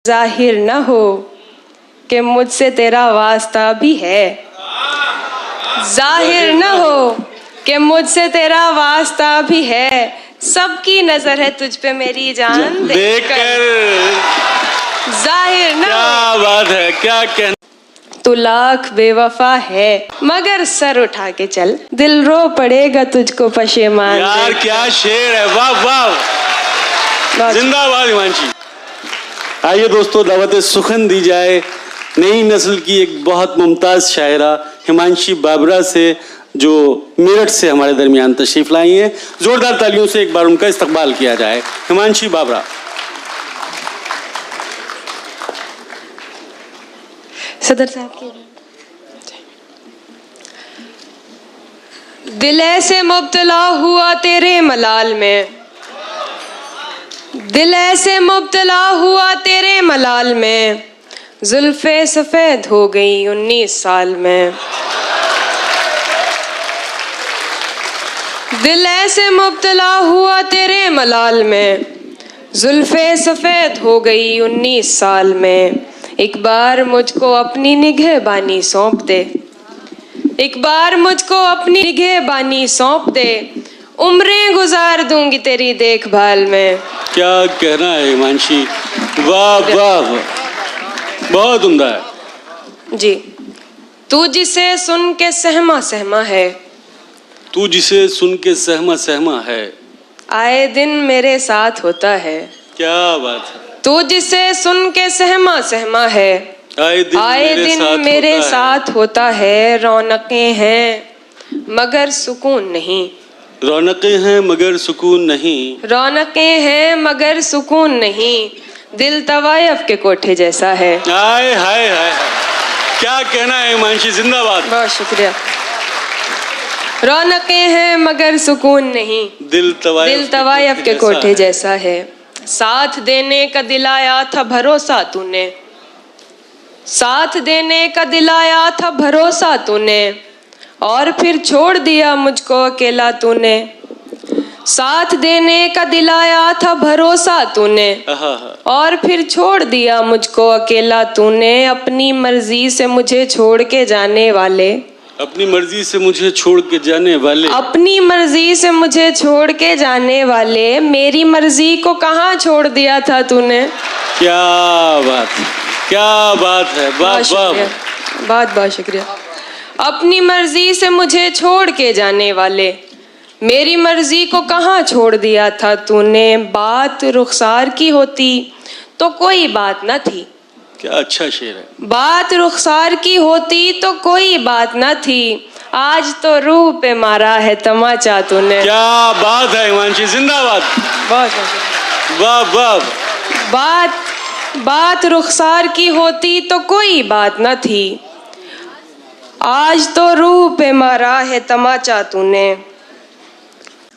जाहिर न हो कि मुझसे तेरा वास्ता भी है। जाहिर न हो कि मुझसे तेरा वास्ता भी है। सबकी नजर है तुझ पे मेरी जान देखकर। जाहिर न हो। क्या बात है, क्या कहना। तू लाख बेवफा है मगर सर उठा के चल, दिल रो पड़ेगा तुझको पशेमान। यार क्या शेर है, वाह वाह, जिंदाबाद हिमांशी। आइए दोस्तों, दावत सुखन दी जाए नई नस्ल की एक बहुत मुमताज शायरा हिमांशी बाबरा से, जो मेरठ से हमारे दरमियान तशरीफ लाई हैं। जोरदार तालियों से एक बार उनका इस्तकबाल किया जाए। हिमांशी बाबरा। सदर साहब की दिल ऐसे मुब्तला हुआ तेरे मलाल में, दिल ऐसे मुब्तला हुआ तेरे मलाल में, जुल्फे सफेद हो गई 19 साल में। दिल ऐसे मुब्तला हुआ तेरे मलाल में, जुल्फे सफेद हो गई 19 साल में। एक बार मुझको अपनी निगहबानी सौंप दे, एक बार मुझको अपनी निगहबानी सौंप दे, उम्रें गुजार दूंगी तेरी देखभाल में। क्या कहना है हिमांशी, वाह वाह, बहुत उम्दा है जी। तू जिसे सुन के सहमा सहमा है, तू जिसे सुन के सहमा सहमा है, आए दिन मेरे साथ होता है। क्या बात है। तू जिसे सुन के सहमा सहमा है, आए दिन मेरे साथ होता है। रौनकें हैं मगर सुकून नहीं, रौनकें हैं मगर सुकून नहीं, रौनकें हैं मगर सुकून नहीं, दिल तवायफ के कोठे जैसा है। हाय हाय हाय, क्या कहना है हिमांशी, जिंदाबाद। बहुत शुक्रिया। रौनकें हैं मगर सुकून नहीं, दिल तवायफ के कोठे जैसा है। साथ देने का दिलाया था भरोसा तूने, साथ देने का दिलाया था भरोसा तूने, और फिर छोड़ दिया मुझको अकेला तूने। साथ देने का दिलाया था भरोसा तूने, और फिर छोड़ दिया मुझको अकेला तूने। अपनी मर्जी से मुझे छोड़ के जाने वाले, अपनी मर्जी से मुझे छोड़ के जाने वाले, अपनी मर्जी से मुझे छोड़ के जाने वाले, मेरी मर्जी को कहाँ छोड़ दिया था तूने। क्या बात, क्या बात है, वाह वाह, बहुत बहुत शुक्रिया। अपनी मर्जी से मुझे छोड़ के जाने वाले, मेरी मर्जी को कहाँ छोड़ दिया था तूने। बात रुखसार की होती तो कोई बात न थी, क्या अच्छा शेर है। बात रुखसार की होती तो कोई बात न थी, आज तो रूह पे मारा है तमाचा तूने। क्या बात है हिमांशी, जिंदाबाद। बहुत वाह वाह। बात रुखसार की होती तो कोई बात न थी, आज तो रूह पे मारा है तमाचा तूने।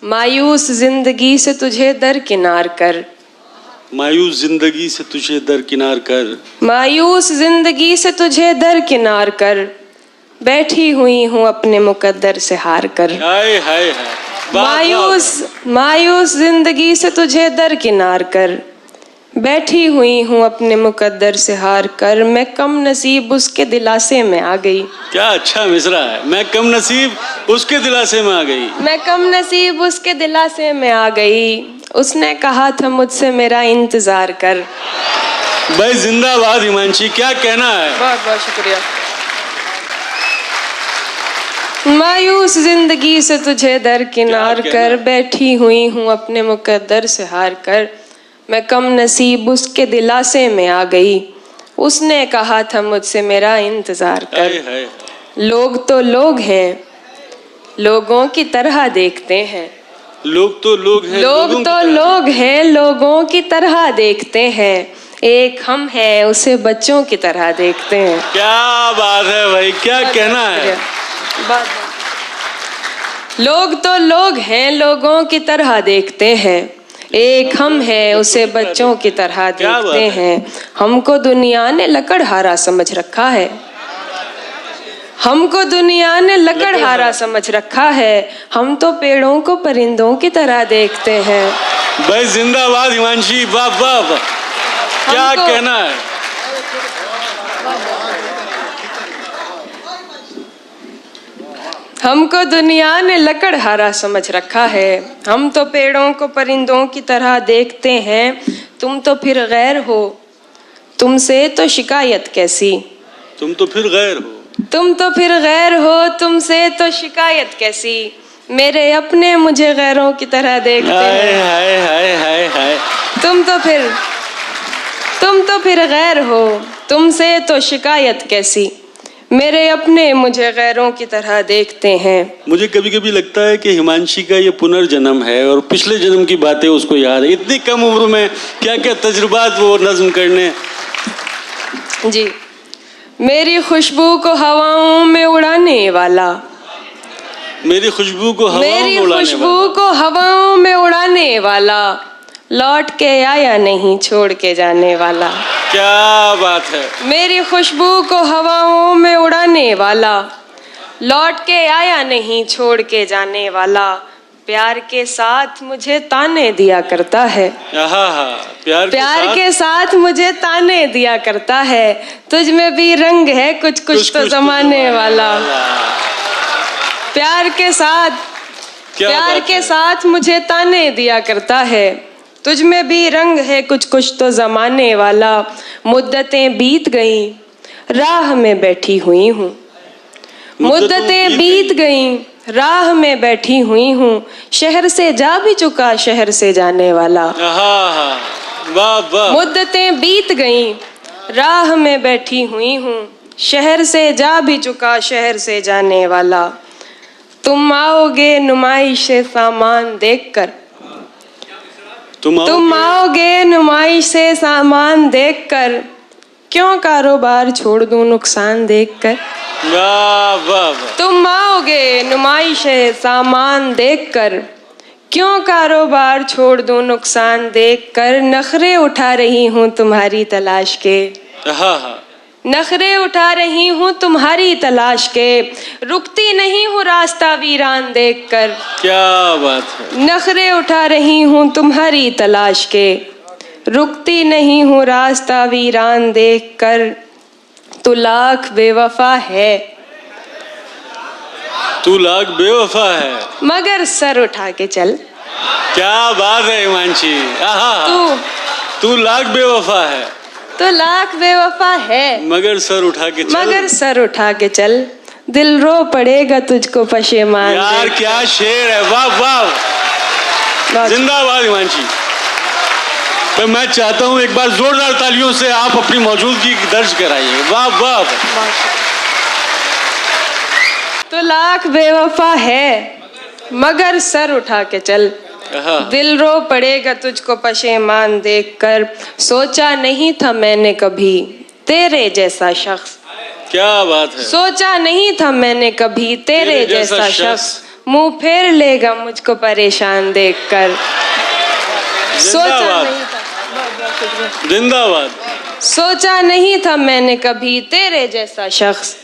मायूस जिंदगी से तुझे दरकिनार कर, मायूस जिंदगी से तुझे दरकिनार कर, मायूस जिंदगी से तुझे दरकिनार कर, बैठी हुई हूँ अपने मुकद्दर से हार कर। हाय हाय हाय, मायूस जिंदगी से तुझे दरकिनार कर, बैठी हुई हूँ अपने मुकद्दर से हार कर। मैं कम नसीब उसके दिलासे में आ गई, क्या अच्छा मिसरा है। मैं कम नसीब उसके दिलासे में आ गई, मैं कम नसीब उसके दिलासे में आ गई, उसने कहा था मुझसे मेरा इंतजार कर। भाई जिंदाबाद हिमांशी, क्या कहना है। बहुत बहुत शुक्रिया। मायूस जिंदगी से तुझे दरकिनार कर, बैठी हुई हूँ अपने मुकद्दर से हार कर। मैं कम नसीब उसके दिलासे में आ गई, उसने कहा था मुझसे मेरा इंतजार कर। हाय हाय। लोग तो लोग हैं, लोगों की तरह देखते हैं, लोग तो लोग हैं, लोग तो लोग हैं, लोगों की तरह देखते हैं, एक हम हैं उसे बच्चों की तरह देखते हैं। क्या बात है भाई, क्या कहना है। लोग तो लोग हैं, लोगों की तरह देखते हैं, एक हम हैं उसे बच्चों की तरह देखते हैं। हमको दुनिया ने लकड़हारा समझ रखा है, हमको दुनिया ने लकड़हारा समझ रखा है, हम तो पेड़ों को परिंदों की तरह देखते हैं। भाई जिंदाबाद हिमांशी, वाह वाह। क्या हमको- कहना है? हमको दुनिया ने लकड़हारा समझ रखा है। हम तो पेड़ों को परिंदों की तरह देखते हैं। तुम तो फिर गैर हो, तुमसे तो शिकायत कैसी। तुम तो फिर गैर हो, तुम तो फिर गैर हो, तुमसे तो शिकायत कैसी। मेरे अपने मुझे गैरों की तरह देखते हाय हैं। हाय हाय हाय हाय। तुम तो फिर गैर हो, तुमसे तो शिकायत कैसी। मेरे अपने मुझे गैरों की तरह देखते हैं। मुझे कभी कभी लगता है कि हिमांशी का ये पुनर्जन्म है और पिछले जन्म की बातें उसको याद है। इतनी कम उम्र में क्या क्या तजुर्बात वो नज्म करने। जी, मेरी खुशबू को हवाओं में उड़ाने वाला, मेरी खुशबू को हवाओं मेरी में उड़ाने खुशबू वाला। को हवाओं में उड़ाने वाला, लौट के आया नहीं छोड़ के जाने वाला। क्या बात है। मेरी खुशबू को हवाओं में उड़ाने वाला, लौट के आया नहीं छोड़ के जाने वाला। प्यार के साथ मुझे ताने दिया करता है। प्यार के साथ मुझे ताने दिया करता है। तुझ में भी रंग है कुछ कुछ तो जमाने वाला। प्यार के साथ मुझे ताने दिया करता है। तुझ में भी रंग है कुछ कुछ तो जमाने वाला। मुद्दतें बीत गईं, राह में बैठी हुई हूँ। मुद्दतें बीत गईं, राह में बैठी हुई हूँ। शहर से जा भी चुका शहर से जाने वाला। वाह वाह। मुद्दतें बीत गईं, राह में बैठी हुई हूँ। शहर से जा भी चुका शहर से जाने वाला। तुम आओगे नुमाइश से सामान देखकर, तुम आओगे नुमाइश से सामान देखकर। क्यों कारोबार छोड़ दूं नुकसान देखकर। वाह वाह वाह। तुम आओगे नुमाइश से सामान देखकर। क्यों कारोबार छोड़ दूं नुकसान देखकर। नखरे उठा रही हूँ तुम्हारी तलाश के, नखरे उठा रही हूँ तुम्हारी तलाश के। रुकती नहीं हूँ रास्ता वीरान देखकर। क्या बात है। नखरे उठा रही हूँ तुम्हारी तलाश के। रुकती नहीं हूँ रास्ता वीरान देखकर। तू लाख बेवफा है, तू लाख बेवफा है, मगर सर उठा के चल। क्या बात है हिमांशी। तू लाख बेवफा है, तो लाख बेवफा है, मगर सर उठा के चल। मगर सर उठा के चल। दिल रो पड़ेगा तुझको पशेमान। यार क्या शेर है। वाह वाह। जिंदाबाद हिमांशी। तो मैं चाहता हूं एक बार जोरदार तालियों से आप अपनी मौजूदगी दर्ज कराइए। वाह वाह। तो लाख बेवफा है, मगर सर उठा के चल। दिल रो पड़ेगा तुझको पशेमान देखकर। सोचा नहीं था मैंने कभी तेरे जैसा शख्स। क्या बात है। सोचा नहीं था मैंने कभी तेरे जैसा शख्स। मुंह फेर लेगा मुझको परेशान देखकर। सोचा नहीं था, जिंदाबाद। सोचा नहीं था मैंने कभी तेरे जैसा शख्स।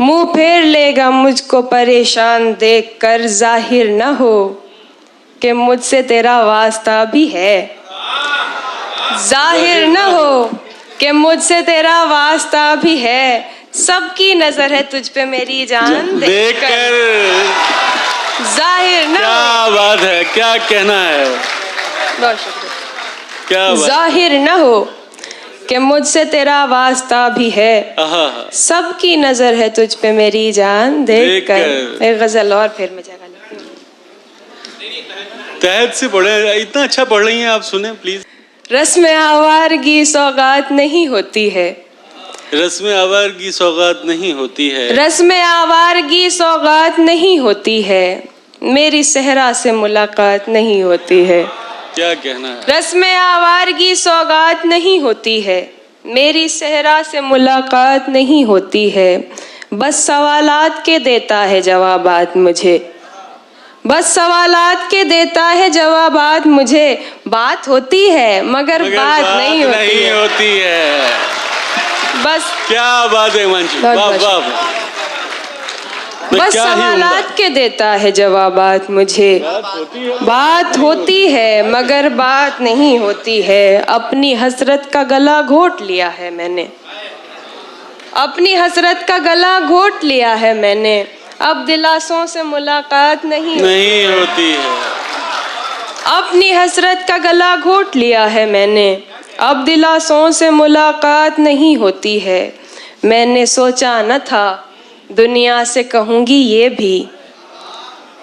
मुंह फेर लेगा मुझको परेशान देखकर। जाहिर न हो कि मुझसे तेरा वास्ता भी है। जाहिर न हो कि मुझसे तेरा वास्ता भी है। सबकी नजर है तुझ पे मेरी जान देखकर। जाहिर न हो। क्या बात है। क्या कहना है। बहुत शुक्रिया। क्या बात। जाहिर न हो कि मुझसे तेरा वास्ता भी है। सबकी नजर है तुझ पे मेरी जान देखकर। एक गजल और फिर मैं जगह तहत से पढ़े। इतना अच्छा पढ़ रही हैं आप, सुने प्लीज। रस्म आवारगी सौगात नहीं होती है। रस्म आवारगी सौगात नहीं होती है। रस्म आवारगी सौगात नहीं होती है। मेरी सहरा से मुलाकात नहीं होती है। क्या कहना है। रस्म आवारगी सौगात नहीं होती है। मेरी सहरा से मुलाकात नहीं होती है। बस सवालात के देता है जवाबात मुझे। बस सवालात के देता है जवाबात मुझे। बात होती है मगर बात नहीं होती है। बस। क्या बात है हिमांशी। वाह वाह। मैं बस क्या ही सवालात के देता है जवाबात मुझे। बात होती है मगर बात नहीं होती है। अपनी हसरत का गला घोट लिया है मैंने। अपनी हसरत का गला घोट लिया है मैंने। अब दिलासों से मुलाकात नहीं होती है। अपनी हसरत का गला घोट लिया है मैंने। अब दिलासों से मुलाकात नहीं होती है। मैंने सोचा न था दुनिया से कहूँगी ये भी।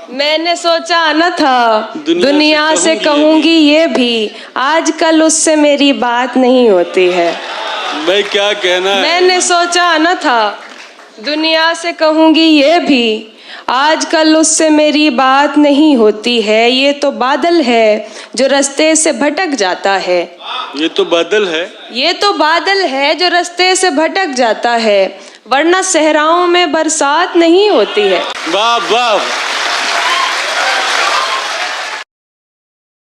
मैंने सोचा न था दुनिया से कहूँगी ये भी। आजकल उससे मेरी बात नहीं होती है। मैं क्या कहना है? मैंने सोचा न था दुनिया से कहूँगी ये भी। आजकल उससे मेरी बात नहीं होती है। ये तो बादल है जो रास्ते से भटक जाता है। ये तो बादल है। ये तो बादल है जो रास्ते से भटक जाता है। वरना सहराओं में बरसात नहीं होती है। वाह वाह।